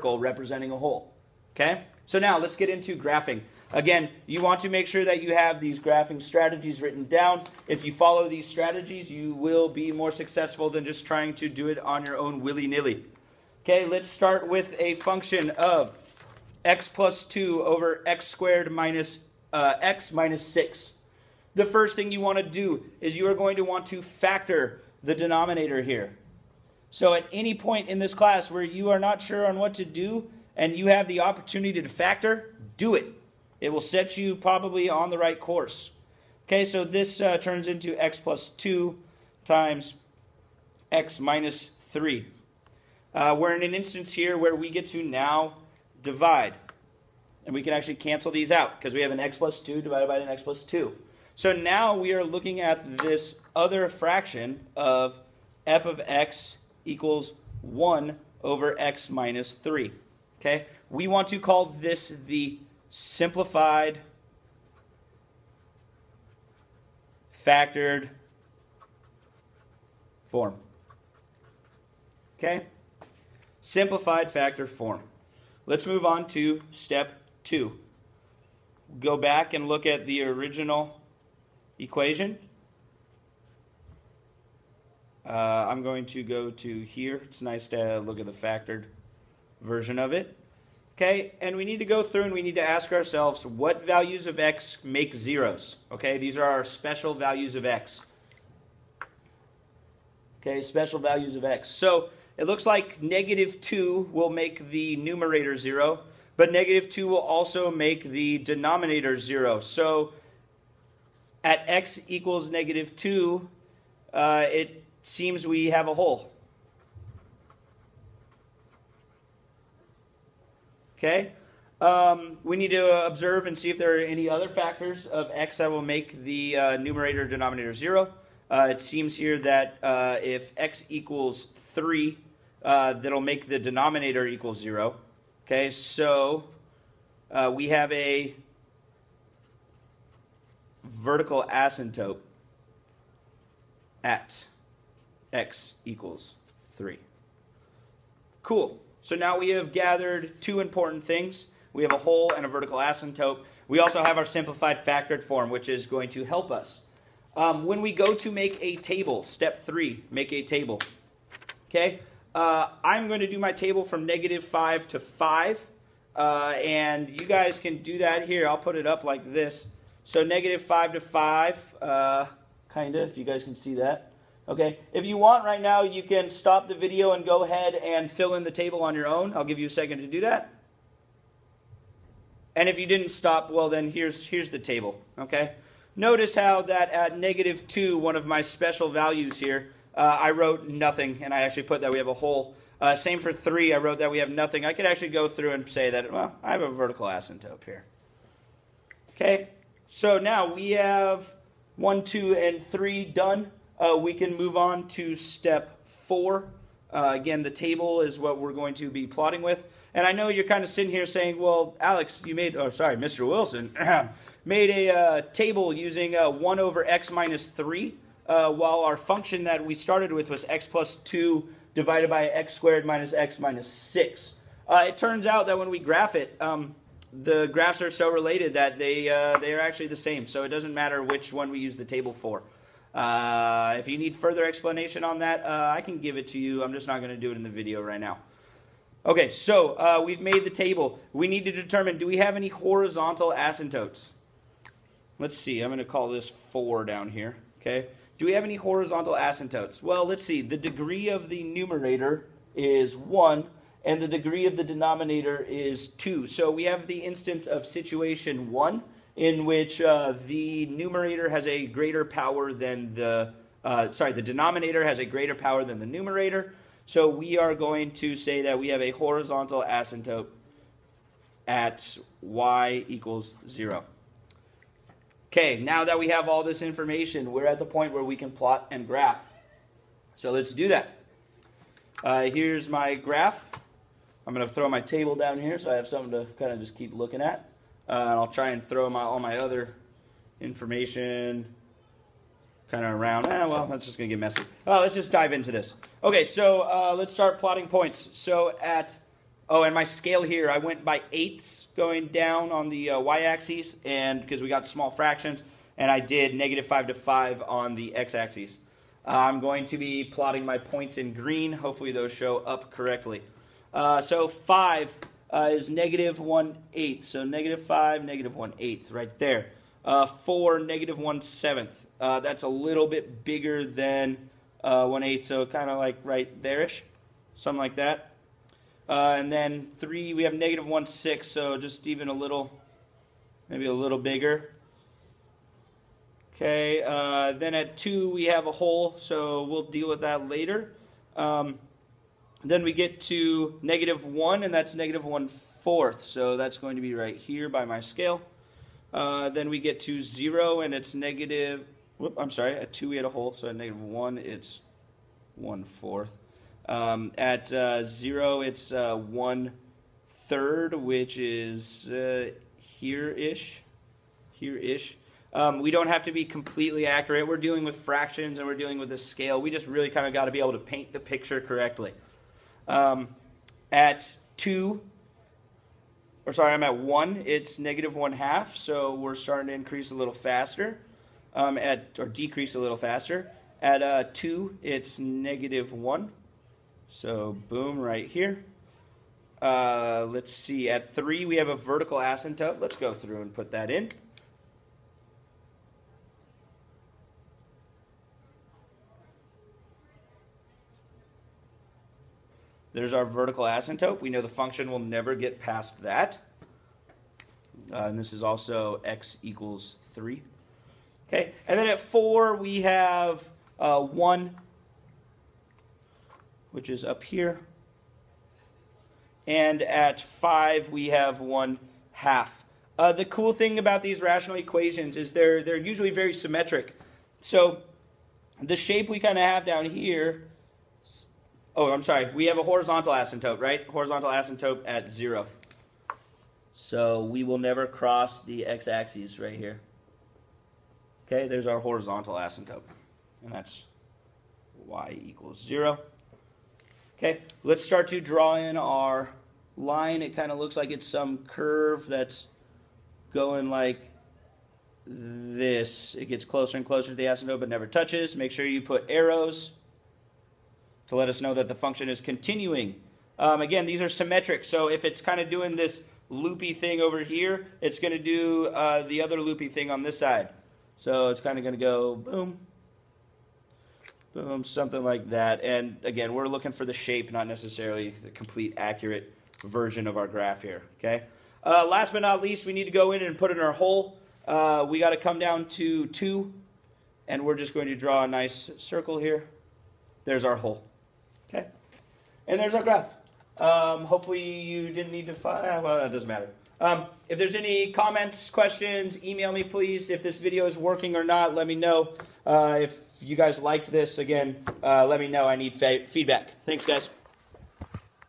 circle representing a hole. Okay? So now let's get into graphing. Again, you want to make sure that you have these graphing strategies written down. If you follow these strategies, you will be more successful than just trying to do it on your own willy-nilly. Okay, let's start with a function of x plus 2 over x squared minus x minus 6. The first thing you want to do is you are going to want to factor the denominator here. So at any point in this class where you are not sure on what to do and you have the opportunity to factor, do it. It will set you probably on the right course. Okay, so this turns into x plus 2 times x minus 3. We're in an instance here where we get to now divide. And we can actually cancel these out because we have an x plus 2 divided by an x plus 2. So now we are looking at this other fraction of f of x equals 1 over x minus 3. Okay? We want to call this the simplified factored form. Okay? Simplified factor form. Let's move on to step 2. Go back and look at the original equation. I'm going to go to here. It's nice to look at the factored version of it. Okay, and we need to go through and we need to ask ourselves what values of x make zeros. Okay, these are our special values of x. Okay, special values of x. So it looks like negative 2 will make the numerator 0, but negative 2 will also make the denominator 0. So at x equals negative 2, it seems we have a hole. Okay? We need to observe and see if there are any other factors of x that will make the numerator denominator 0. It seems here that if x equals 3, that'll make the denominator equal 0. Okay, so we have a vertical asymptote at x equals 3. Cool. So now we have gathered two important things. We have a hole and a vertical asymptote. We also have our simplified factored form, which is going to help us. When we go to make a table, step 3, make a table. Okay, I'm going to do my table from negative 5 to 5. And you guys can do that here. I'll put it up like this. So negative 5 to 5, kind of, if you guys can see that. Okay, if you want right now, you can stop the video and go ahead and fill in the table on your own. I'll give you a second to do that. And if you didn't stop, well then here's the table, okay? Notice how that at negative 2, one of my special values here, I wrote nothing, and I actually put that we have a hole. Same for 3, I wrote that we have nothing. I could actually go through and say that, well, I have a vertical asymptote here. Okay, so now we have 1, 2, and 3 done. We can move on to step 4. Again, the table is what we're going to be plotting with. And I know you're kind of sitting here saying, well, Alex, you made, oh, sorry, Mr. Wilson, made a table using 1 over x minus 3, while our function that we started with was x plus 2 divided by x squared minus x minus 6. It turns out that when we graph it, the graphs are so related that they are actually the same. So it doesn't matter which one we use the table for. If you need further explanation on that, I can give it to you. I'm just not going to do it in the video right now. Okay, so we've made the table. We need to determine, do we have any horizontal asymptotes? Let's see. I'm going to call this 4 down here. Okay. Do we have any horizontal asymptotes? Well, let's see. The degree of the numerator is 1, and the degree of the denominator is 2. So we have the instance of situation 1, in which the numerator has a greater power than the, the denominator has a greater power than the numerator. So we are going to say that we have a horizontal asymptote at y equals 0. Okay, now that we have all this information, we're at the point where we can plot and graph. So let's do that. Here's my graph. I'm going to throw my table down here so I have something to kind of just keep looking at. And I'll try and throw all my other information kind of around. Well, that's just going to get messy. Let's just dive into this. Okay, so let's start plotting points. So at Oh, and my scale here, I went by eighths going down on the y-axis, and because we got small fractions, and I did -5 to 5 on the x-axis. I'm going to be plotting my points in green. Hopefully those show up correctly. So 5 is -1/8. So -5, -1/8 right there. 4, -1/7. That's a little bit bigger than 1/8, so kind of like right there-ish, something like that. And then 3, we have -1/6, so just even a little, maybe a little bigger. Okay, then at 2 we have a hole, so we'll deal with that later. Then we get to -1, and that's -1/4, so that's going to be right here by my scale. Then we get to 0, and it's at 2 we had a hole, so at -1 it's 1/4. At 0 it's 1/3, which is here-ish. We don't have to be completely accurate. We're dealing with fractions and we're dealing with a scale. We just really kind of got to be able to paint the picture correctly. At 2, or sorry, I'm at 1, it's -1/2, so we're starting to increase a little faster, or decrease a little faster. At 2, it's -1, so boom, right here. Let's see, at 3, we have a vertical asymptote. Let's go through and put that in. There's our vertical asymptote. We know the function will never get past that. And this is also x equals 3. Okay, and then at 4 we have 1, which is up here. And at 5 we have 1/2. The cool thing about these rational equations is they're usually very symmetric. So the shape we kind of have down here, oh, I'm sorry, we have a horizontal asymptote, right? Horizontal asymptote at 0. So we will never cross the x-axis right here. Okay, there's our horizontal asymptote, and that's y equals 0. Okay, let's start to draw in our line. It kind of looks like it's some curve that's going like this. It gets closer and closer to the asymptote but never touches. Make sure you put arrows to let us know that the function is continuing. Again, these are symmetric, so if it's kind of doing this loopy thing over here, it's going to do the other loopy thing on this side. So it's kind of going to go boom, boom, something like that. And again, we're looking for the shape, not necessarily the complete accurate version of our graph here. Okay. Last but not least, we need to go in and put in our hole. We got to come down to 2, and we're just going to draw a nice circle here. There's our hole. Okay. And there's our graph. Hopefully you didn't need to find, well, that doesn't matter. If there's any comments, questions, email me please. If this video is working or not, let me know. If you guys liked this, again, let me know. I need feedback. Thanks, guys.